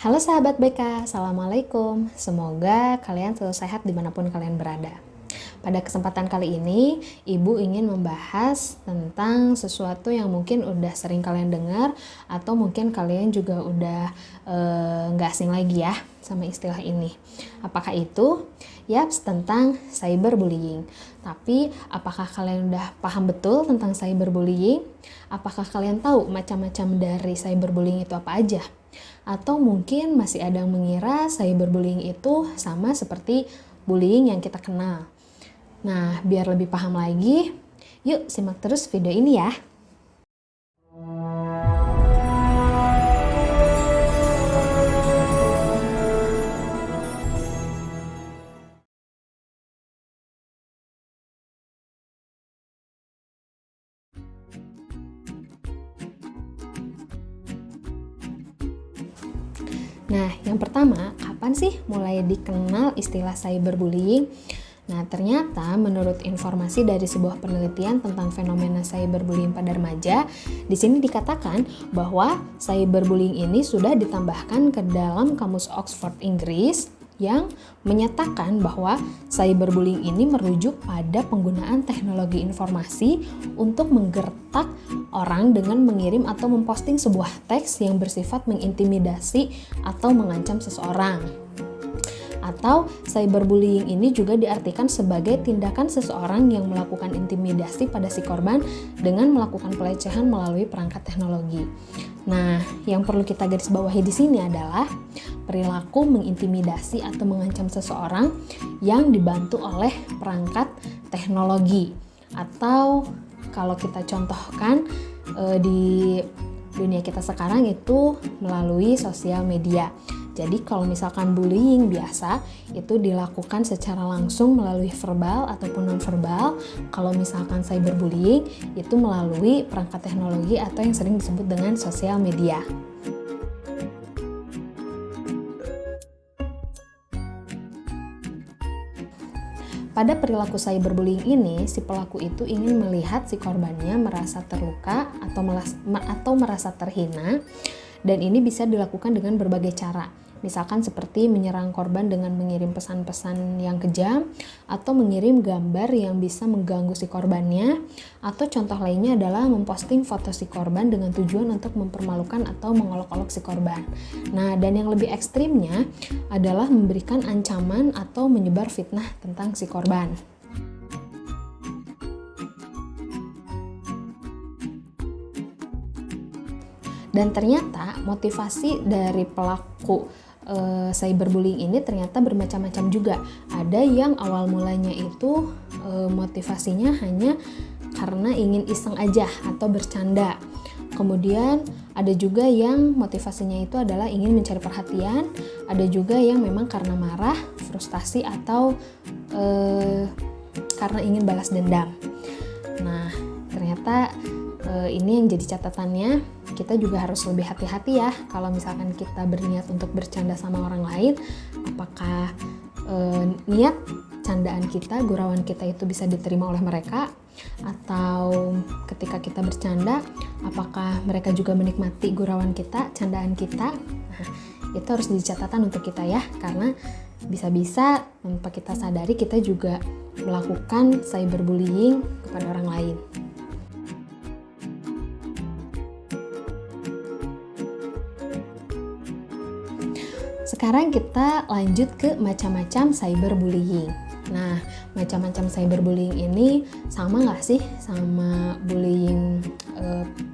Halo sahabat BK, Assalamualaikum. Semoga kalian selalu sehat dimanapun kalian berada. Pada kesempatan kali ini, Ibu ingin membahas tentang sesuatu yang mungkin udah sering kalian dengar atau mungkin kalian juga udah nggak asing lagi ya sama istilah ini. Apakah itu? Yaps, tentang cyberbullying. Tapi apakah kalian udah paham betul tentang cyberbullying? Apakah kalian tahu macam-macam dari cyberbullying itu apa aja? Atau mungkin masih ada yang mengira cyberbullying itu sama seperti bullying yang kita kenal. Nah, biar lebih paham lagi, yuk simak terus video ini ya. Nah, yang pertama, kapan sih mulai dikenal istilah cyberbullying? Nah, ternyata menurut informasi dari sebuah penelitian tentang fenomena cyberbullying pada remaja, di sini dikatakan bahwa cyberbullying ini sudah ditambahkan ke dalam Kamus Oxford Inggris yang menyatakan bahwa cyberbullying ini merujuk pada penggunaan teknologi informasi untuk menggertak orang dengan mengirim atau memposting sebuah teks yang bersifat mengintimidasi atau mengancam seseorang. Atau cyberbullying ini juga diartikan sebagai tindakan seseorang yang melakukan intimidasi pada si korban dengan melakukan pelecehan melalui perangkat teknologi. Nah, yang perlu kita garis bawahi di sini adalah perilaku mengintimidasi atau mengancam seseorang yang dibantu oleh perangkat teknologi. Atau kalau kita contohkan di dunia kita sekarang itu melalui sosial media. Jadi kalau misalkan bullying biasa itu dilakukan secara langsung melalui verbal ataupun non-verbal. Kalau misalkan cyberbullying itu melalui perangkat teknologi atau yang sering disebut dengan sosial media. Pada perilaku cyberbullying ini, si pelaku itu ingin melihat si korbannya merasa terluka atau merasa terhina, dan ini bisa dilakukan dengan berbagai cara. Misalkan seperti menyerang korban dengan mengirim pesan-pesan yang kejam, atau mengirim gambar yang bisa mengganggu si korbannya, atau contoh lainnya adalah memposting foto si korban dengan tujuan untuk mempermalukan atau mengolok-olok si korban. Nah, dan yang lebih ekstrimnya adalah memberikan ancaman atau menyebar fitnah tentang si korban. Dan ternyata motivasi dari pelaku cyberbullying ini ternyata bermacam-macam juga. Ada yang awal mulanya itu motivasinya hanya karena ingin iseng aja atau bercanda. Kemudian ada juga yang motivasinya itu adalah ingin mencari perhatian. Ada juga yang memang karena marah, frustasi, atau karena ingin balas dendam. Nah, ternyata ini yang jadi catatannya, kita juga harus lebih hati-hati ya kalau misalkan kita berniat untuk bercanda sama orang lain. Apakah niat candaan kita, gurauan kita itu bisa diterima oleh mereka, atau ketika kita bercanda apakah mereka juga menikmati gurauan kita, candaan kita. Nah, itu harus jadi catatan untuk kita ya, karena bisa-bisa tanpa kita sadari kita juga melakukan cyberbullying kepada orang lain. Sekarang kita lanjut ke macam-macam cyberbullying. Nah, macam-macam cyberbullying ini sama nggak sih sama bullying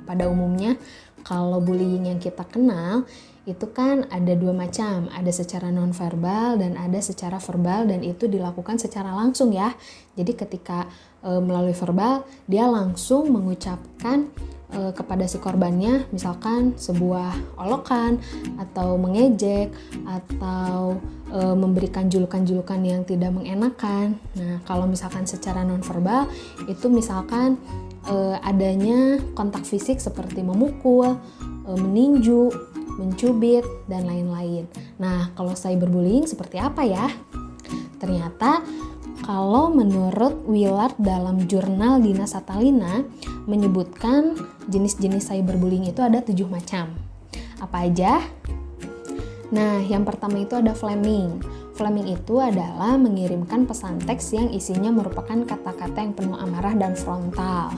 pada umumnya? Kalau bullying yang kita kenal itu kan ada dua macam, ada secara non-verbal dan ada secara verbal, dan itu dilakukan secara langsung ya. Jadi ketika melalui verbal, dia langsung mengucapkan kepada si korbannya misalkan sebuah olokan atau mengejek atau memberikan julukan-julukan yang tidak mengenakan. Nah, kalau misalkan secara nonverbal itu misalkan adanya kontak fisik seperti memukul, meninju, mencubit, dan lain-lain. Nah, kalau cyberbullying seperti apa ya? Ternyata kalau menurut Willard dalam jurnal Dinas Satalina menyebutkan jenis-jenis cyberbullying itu ada 7 macam. Apa aja? Nah, yang pertama itu ada flaming. Flaming itu adalah mengirimkan pesan teks yang isinya merupakan kata-kata yang penuh amarah dan frontal.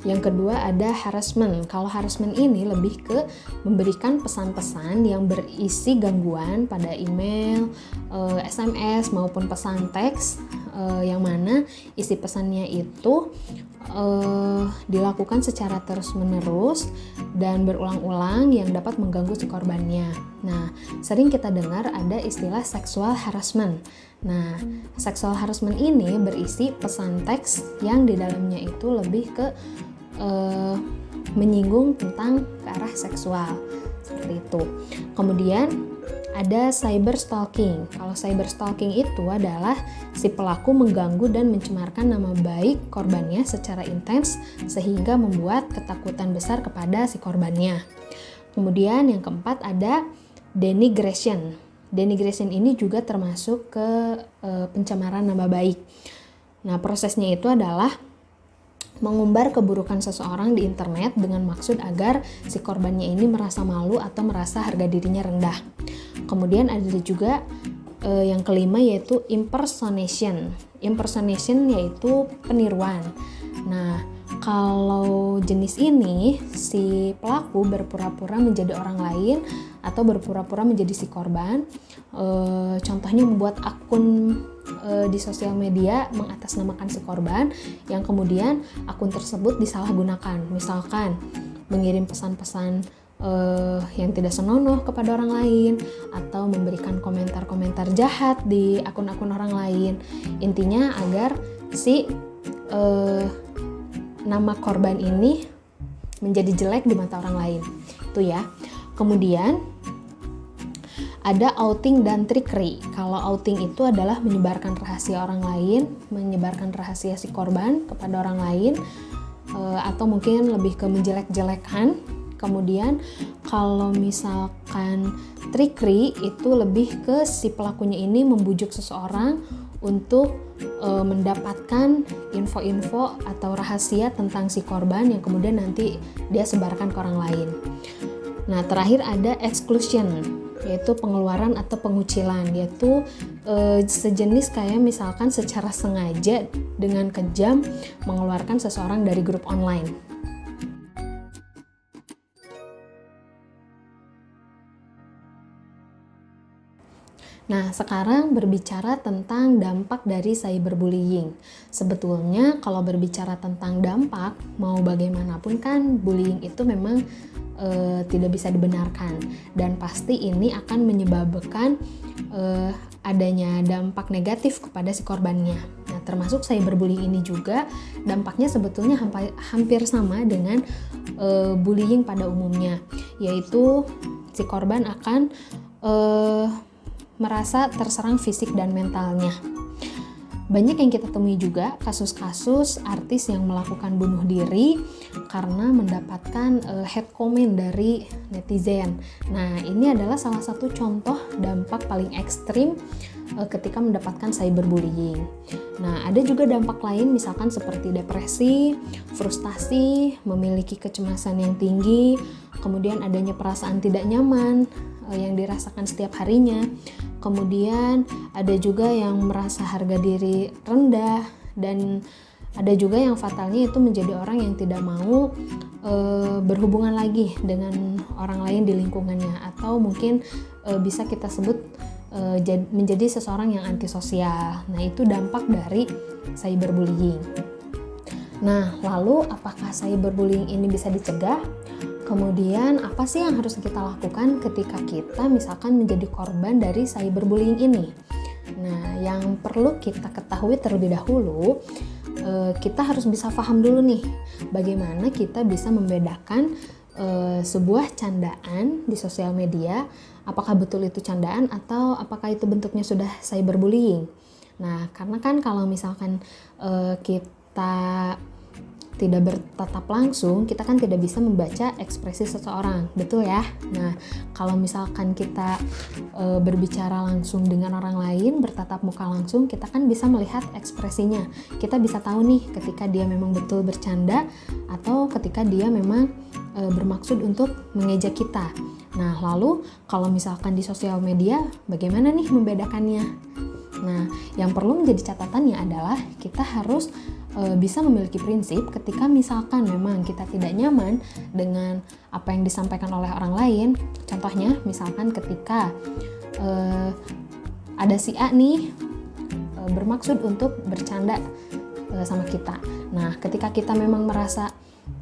Yang kedua ada harassment. Kalau harassment ini lebih ke memberikan pesan-pesan yang berisi gangguan pada email, SMS maupun pesan teks, yang mana isi pesannya itu dilakukan secara terus-menerus dan berulang-ulang yang dapat mengganggu si korbannya. Nah, sering kita dengar ada istilah sexual harassment. Nah, sexual harassment ini berisi pesan teks yang di dalamnya itu lebih ke menyinggung tentang ke arah seksual, seperti itu. Kemudian ada cyber stalking. Kalau cyber stalking itu adalah si pelaku mengganggu dan mencemarkan nama baik korbannya secara intens sehingga membuat ketakutan besar kepada si korbannya. Kemudian yang keempat ada denigration. Denigration ini juga termasuk ke pencemaran nama baik. Nah, prosesnya itu adalah mengumbar keburukan seseorang di internet dengan maksud agar si korbannya ini merasa malu atau merasa harga dirinya rendah. Kemudian ada juga yang kelima yaitu impersonation. Impersonation yaitu peniruan. Nah, kalau jenis ini si pelaku berpura-pura menjadi orang lain atau berpura-pura menjadi si korban. Contohnya membuat akun di sosial media mengatasnamakan si korban yang kemudian akun tersebut disalahgunakan. Misalkan mengirim pesan-pesan yang tidak senonoh kepada orang lain atau memberikan komentar-komentar jahat di akun-akun orang lain. Intinya agar si nama korban ini menjadi jelek di mata orang lain. Itu ya. Kemudian ada outing dan trickery. Kalau outing itu adalah menyebarkan rahasia orang lain, menyebarkan rahasia si korban kepada orang lain, atau mungkin lebih ke menjelek-jelekan. Kemudian kalau misalkan trickery itu lebih ke si pelakunya ini membujuk seseorang untuk mendapatkan info-info atau rahasia tentang si korban yang kemudian nanti dia sebarkan ke orang lain. Nah, terakhir ada exclusion, yaitu pengeluaran atau pengucilan, yaitu sejenis kayak misalkan secara sengaja dengan kejam mengeluarkan seseorang dari grup online. Nah, sekarang berbicara tentang dampak dari cyberbullying. Sebetulnya kalau berbicara tentang dampak, mau bagaimanapun kan bullying itu memang tidak bisa dibenarkan dan pasti ini akan menyebabkan adanya dampak negatif kepada si korbannya. Nah, termasuk cyberbullying ini juga dampaknya sebetulnya hampir sama dengan bullying pada umumnya, yaitu si korban akan merasa terserang fisik dan mentalnya. Banyak yang kita temui juga kasus-kasus artis yang melakukan bunuh diri karena mendapatkan hate comment dari netizen. Nah, ini adalah salah satu contoh dampak paling ekstrim ketika mendapatkan cyberbullying. Nah, ada juga dampak lain misalkan seperti depresi, frustasi, memiliki kecemasan yang tinggi, kemudian adanya perasaan tidak nyaman yang dirasakan setiap harinya. Kemudian ada juga yang merasa harga diri rendah dan ada juga yang fatalnya itu menjadi orang yang tidak mau berhubungan lagi dengan orang lain di lingkungannya atau mungkin bisa kita sebut menjadi seseorang yang antisosial. Nah, itu dampak dari cyberbullying. Nah, lalu apakah cyberbullying ini bisa dicegah? Kemudian apa sih yang harus kita lakukan ketika kita misalkan menjadi korban dari cyberbullying ini? Nah, yang perlu kita ketahui terlebih dahulu, kita harus bisa paham dulu nih bagaimana kita bisa membedakan sebuah candaan di sosial media, apakah betul itu candaan atau apakah itu bentuknya sudah cyberbullying. Nah, karena kan kalau misalkan kita tidak bertatap langsung, kita kan tidak bisa membaca ekspresi seseorang, betul ya? Nah, kalau misalkan kita berbicara langsung dengan orang lain, bertatap muka langsung, kita kan bisa melihat ekspresinya. Kita bisa tahu nih ketika dia memang betul bercanda atau ketika dia memang bermaksud untuk mengejek kita. Nah, lalu kalau misalkan di sosial media, bagaimana nih membedakannya? Nah, yang perlu menjadi catatannya adalah kita harus bisa memiliki prinsip ketika misalkan memang kita tidak nyaman dengan apa yang disampaikan oleh orang lain. Contohnya, misalkan ketika ada si A nih bermaksud untuk bercanda sama kita. Nah, ketika kita memang merasa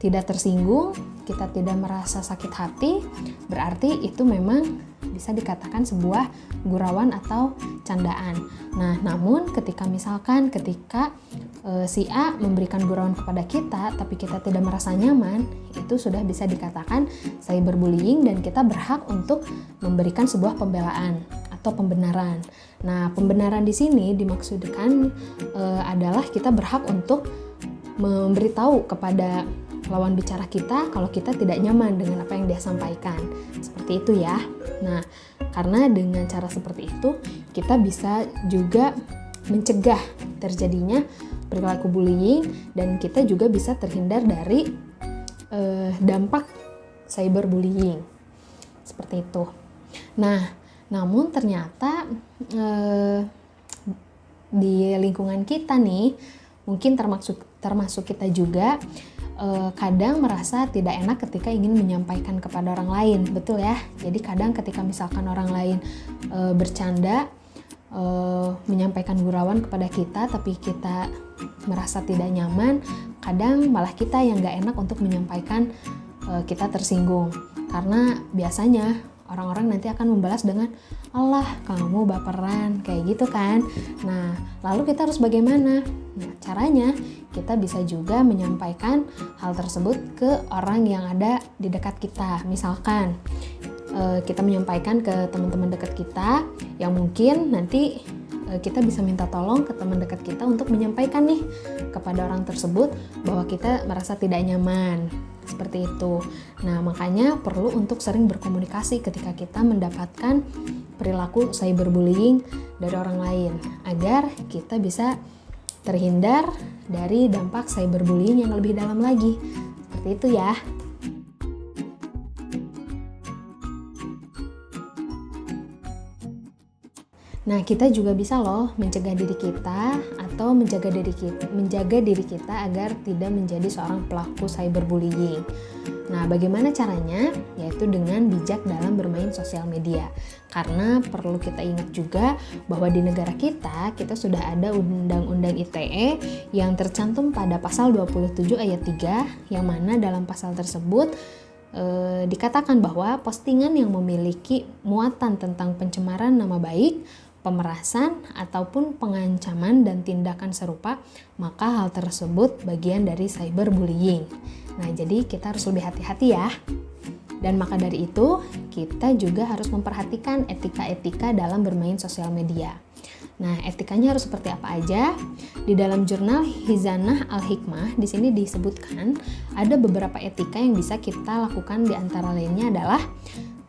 tidak tersinggung, kita tidak merasa sakit hati, berarti itu memang bisa dikatakan sebuah gurauan atau candaan. Nah, namun ketika si A memberikan gurauan kepada kita, tapi kita tidak merasa nyaman, itu sudah bisa dikatakan cyberbullying dan kita berhak untuk memberikan sebuah pembelaan atau pembenaran. Nah, pembenaran di sini dimaksudkan adalah kita berhak untuk memberitahu kepada lawan bicara kita kalau kita tidak nyaman dengan apa yang dia sampaikan. Seperti itu ya. Nah, karena dengan cara seperti itu kita bisa juga mencegah terjadinya perilaku bullying dan kita juga bisa terhindar dari dampak cyberbullying. Seperti itu. Nah, namun ternyata di lingkungan kita nih, mungkin termasuk kita juga kadang merasa tidak enak ketika ingin menyampaikan kepada orang lain, betul ya? Jadi kadang ketika misalkan orang lain bercanda, menyampaikan gurauan kepada kita, tapi kita merasa tidak nyaman, kadang malah kita yang gak enak untuk menyampaikan kita tersinggung. Karena biasanya orang-orang nanti akan membalas dengan "Allah, kamu baperan," kayak gitu kan. Nah, lalu kita harus bagaimana? Nah, caranya kita bisa juga menyampaikan hal tersebut ke orang yang ada di dekat kita. Misalkan kita menyampaikan ke teman-teman dekat kita yang mungkin nanti kita bisa minta tolong ke teman dekat kita untuk menyampaikan nih kepada orang tersebut bahwa kita merasa tidak nyaman. Seperti itu. Nah, makanya perlu untuk sering berkomunikasi ketika kita mendapatkan perilaku cyberbullying dari orang lain agar kita bisa terhindar dari dampak cyberbullying yang lebih dalam lagi. Seperti itu ya. Nah, kita juga bisa loh mencegah diri kita atau menjaga diri kita agar tidak menjadi seorang pelaku cyberbullying. Nah, bagaimana caranya? Yaitu dengan bijak dalam bermain sosial media. Karena perlu kita ingat juga bahwa di negara kita sudah ada Undang-Undang ITE yang tercantum pada pasal 27 ayat 3, yang mana dalam pasal tersebut dikatakan bahwa postingan yang memiliki muatan tentang pencemaran nama baik, pemerasan, ataupun pengancaman dan tindakan serupa, maka hal tersebut bagian dari cyberbullying. Nah, jadi kita harus lebih hati-hati ya. Dan maka dari itu, kita juga harus memperhatikan etika-etika dalam bermain sosial media. Nah, etikanya harus seperti apa aja? Di dalam jurnal Hizanah Al-Hikmah, di sini disebutkan ada beberapa etika yang bisa kita lakukan, di antara lainnya adalah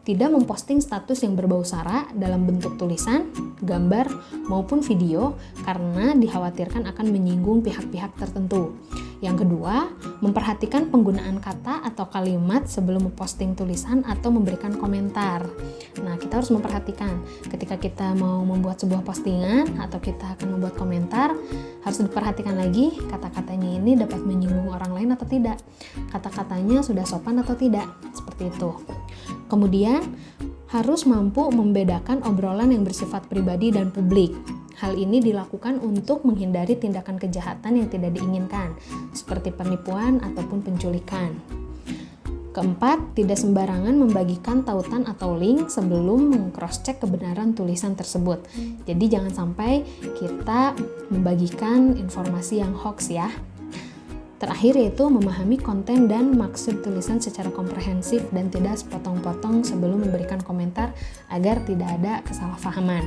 tidak memposting status yang berbau sara dalam bentuk tulisan, gambar, maupun video karena dikhawatirkan akan menyinggung pihak-pihak tertentu. Yang kedua, memperhatikan penggunaan kata atau kalimat sebelum memposting tulisan atau memberikan komentar. Nah, kita harus memperhatikan ketika kita mau membuat sebuah postingan atau kita akan membuat komentar, harus diperhatikan lagi kata-katanya ini dapat menyinggung orang lain atau tidak. Kata-katanya sudah sopan atau tidak, seperti itu. Kemudian, harus mampu membedakan obrolan yang bersifat pribadi dan publik. Hal ini dilakukan untuk menghindari tindakan kejahatan yang tidak diinginkan, seperti penipuan ataupun penculikan. Keempat, tidak sembarangan membagikan tautan atau link sebelum meng-cross-check kebenaran tulisan tersebut. Jadi jangan sampai kita membagikan informasi yang hoax ya. Terakhir yaitu memahami konten dan maksud tulisan secara komprehensif dan tidak sepotong-potong sebelum memberikan komentar agar tidak ada kesalahpahaman.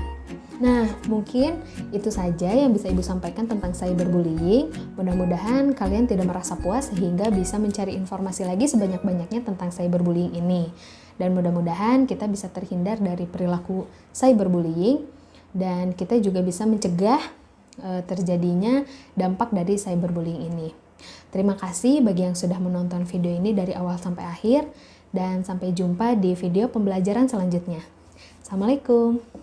Nah, mungkin itu saja yang bisa Ibu sampaikan tentang cyberbullying. Mudah-mudahan kalian tidak merasa puas sehingga bisa mencari informasi lagi sebanyak-banyaknya tentang cyberbullying ini. Dan mudah-mudahan kita bisa terhindar dari perilaku cyberbullying dan kita juga bisa mencegah terjadinya dampak dari cyberbullying ini. Terima kasih bagi yang sudah menonton video ini dari awal sampai akhir dan sampai jumpa di video pembelajaran selanjutnya. Assalamualaikum.